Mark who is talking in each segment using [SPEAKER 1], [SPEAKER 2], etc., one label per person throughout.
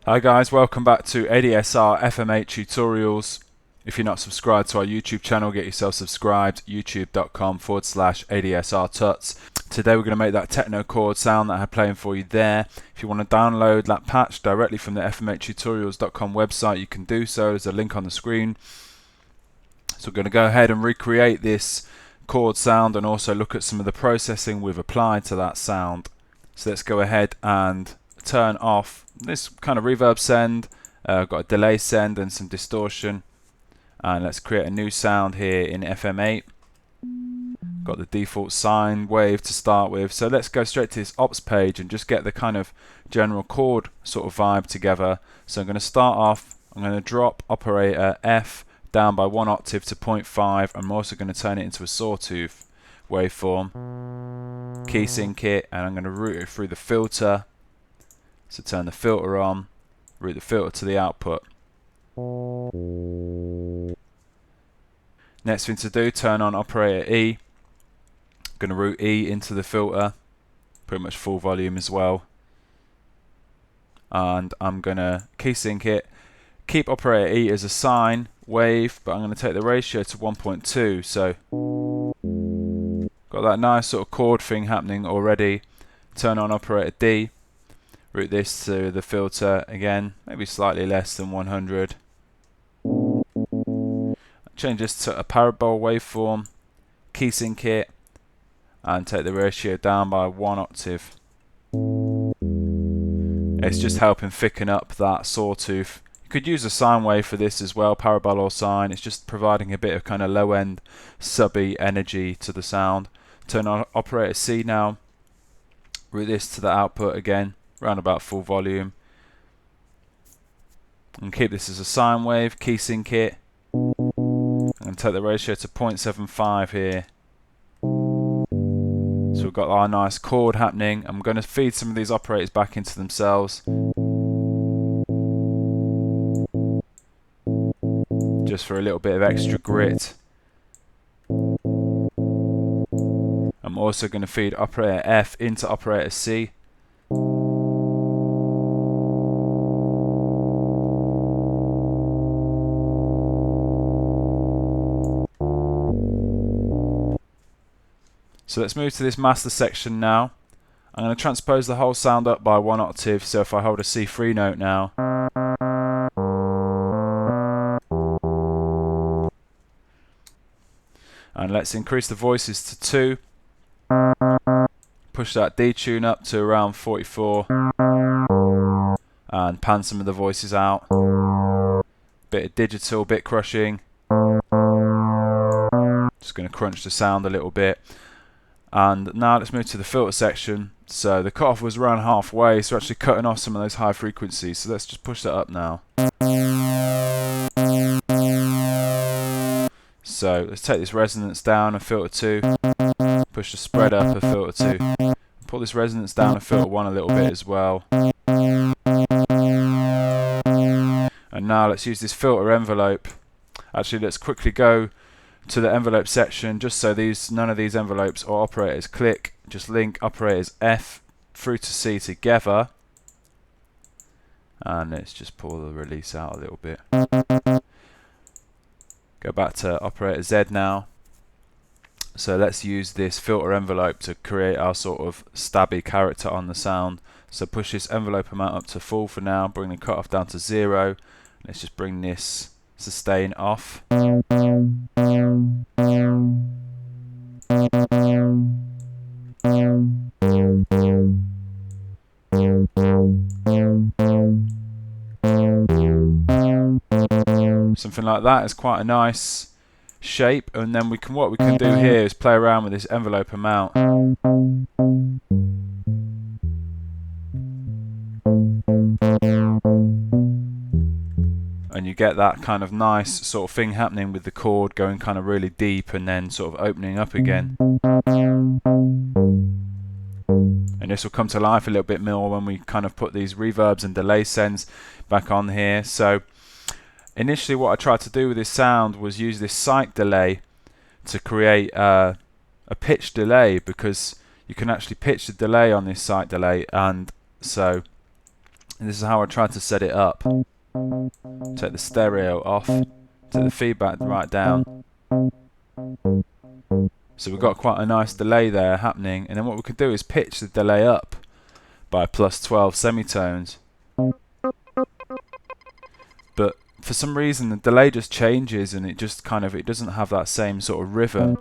[SPEAKER 1] Hi guys, welcome back to ADSR FM8 tutorials. If you're not subscribed to our YouTube channel, get yourself subscribed, youtube.com/ADSR tuts. Today we're going to make that Techno Chord sound that I had playing for you there. If you want to download that patch directly from the FM8tutorials.com website, you can do so. There's a link on the screen. So we're going to go ahead and recreate this chord sound and also look at some of the processing we've applied to that sound. So let's go ahead and turn off this kind of reverb send. Got a delay send and some distortion, and let's create a new sound here in FM8. Got the default sine wave to start with, so let's go straight to this ops page and just get the kind of general chord sort of vibe together. So I'm going to start off, I'm going to drop operator F down by 1 octave to 0.5. I'm also going to turn it into a sawtooth waveform, key sync it, and I'm going to route it through the filter. So turn the filter on, route the filter to the output. Next thing to do, turn on operator E. I'm going to route E into the filter, pretty much full volume as well. And I'm going to key sync it. Keep operator E as a sine wave, but I'm going to take the ratio to 1.2. So got that nice sort of chord thing happening already. Turn on operator D. Route this to the filter again, maybe slightly less than 100. Change this to a Parabol waveform, key sync it, and take the ratio down by 1 octave. It's just helping thicken up that sawtooth. You could use a sine wave for this as well, Parabol or sine. It's just providing a bit of kind of low end subby energy to the sound. Turn on operator C now, route this to the output again, around about full volume, and keep this as a sine wave, key sync it, and take the ratio to 0.75 here. So we've got our nice chord happening. I'm going to feed some of these operators back into themselves, just for a little bit of extra grit. I'm also going to feed operator F into operator C. So let's move to this master section now. I'm going to transpose the whole sound up by 1 octave, so if I hold a C3 note now, and let's increase the voices to 2, push that detune up to around 44, and pan some of the voices out. Bit of digital, bit crushing. Just going to crunch the sound a little bit. And now let's move to the filter section. So the cutoff was around halfway, so we're actually cutting off some of those high frequencies. So let's just push that up now. So let's take this resonance down a filter 2, push the spread up a filter 2, pull this resonance down a filter 1 a little bit as well. And now let's use this filter envelope. Actually, let's quickly go to the envelope section, just so none of these envelopes or operators click. Just link operators F through to C together, and let's just pull the release out a little bit. Go back to operator Z now. So let's use this filter envelope to create our sort of stabby character on the sound. So push this envelope amount up to full for now, bring the cutoff down to 0. Let's just bring this sustain off. Something like that is quite a nice shape, and then what we can do here is play around with this envelope amount. And you get that kind of nice sort of thing happening with the chord going kind of really deep and then sort of opening up again. And this will come to life a little bit more when we kind of put these reverbs and delay sends back on here. So initially what I tried to do with this sound was use this cyc delay to create a pitch delay, because you can actually pitch the delay on this cyc delay, and so And this is how I try to set it up. Take the stereo off, take the feedback right down. So we've got quite a nice delay there happening, and then what we could do is pitch the delay up by plus 12 semitones. But for some reason the delay just changes, and it just kind of, it doesn't have that same sort of rhythm.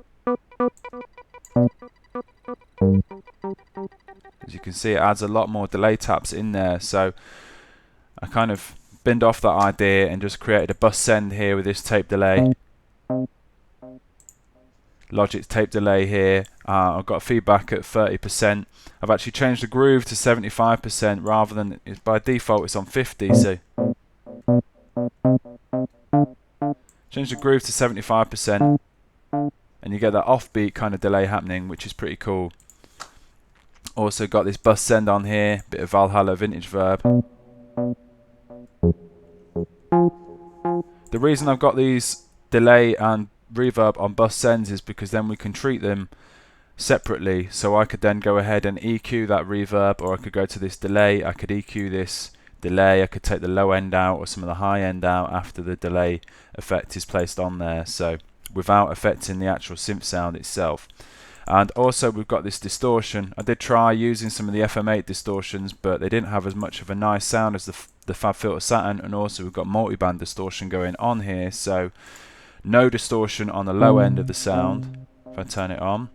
[SPEAKER 1] As you can see, it adds a lot more delay taps in there, so I kind of binned off that idea and just created a bus send here with this tape delay. Logic's tape delay here. I've got feedback at 30%. I've actually changed the groove to 75% rather than, by default it's on 50, so change the groove to 75% and you get that offbeat kind of delay happening, which is pretty cool. Also got this bus send on here, bit of Valhalla vintage verb. The reason I've got these delay and reverb on bus sends is because then we can treat them separately. So I could then go ahead and EQ that reverb, or I could go to this delay, I could EQ this delay, I could take the low end out or some of the high end out after the delay effect is placed on there, so without affecting the actual synth sound itself. And also we've got this distortion. I did try using some of the FM8 distortions, but they didn't have as much of a nice sound as the FabFilter Saturn, and also we've got multiband distortion going on here, so no distortion on the low end of the sound. If I turn it on,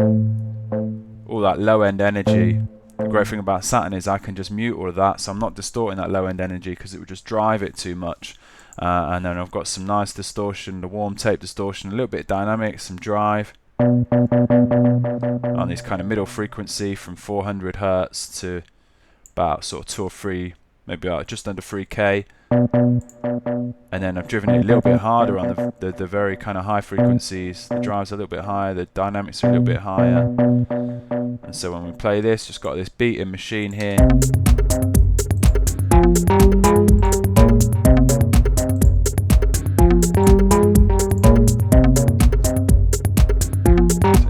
[SPEAKER 1] all that low end energy. The great thing about Saturn is I can just mute all of that, so I'm not distorting that low end energy because it would just drive it too much. And then I've got some nice distortion, the warm tape distortion, a little bit of dynamic, some drive on this kind of middle frequency from 400 Hertz to about sort of 2 or 3, maybe just under 3K. And then I've driven it a little bit harder on the very kind of high frequencies. The drive's a little bit higher, the dynamics are a little bit higher. And so when we play this, just got this beating machine here. Take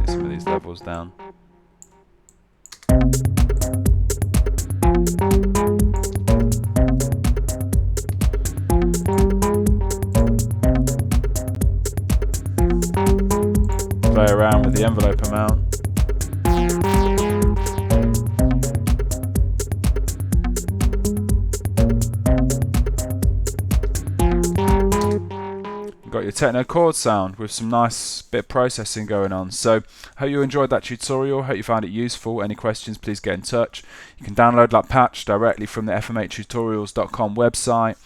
[SPEAKER 1] some of these levels down. Play around with the envelope amount. Got your Techno Chord sound with some nice bit of processing going on. So hope you enjoyed that tutorial, hope you found it useful. Any questions, please get in touch. You can download that patch directly from the FM8tutorials.com website.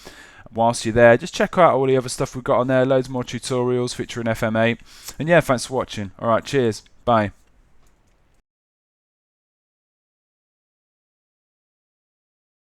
[SPEAKER 1] Whilst you're there, just check out all the other stuff we've got on there, loads more tutorials featuring FM8. And yeah, thanks for watching. Alright, cheers, bye.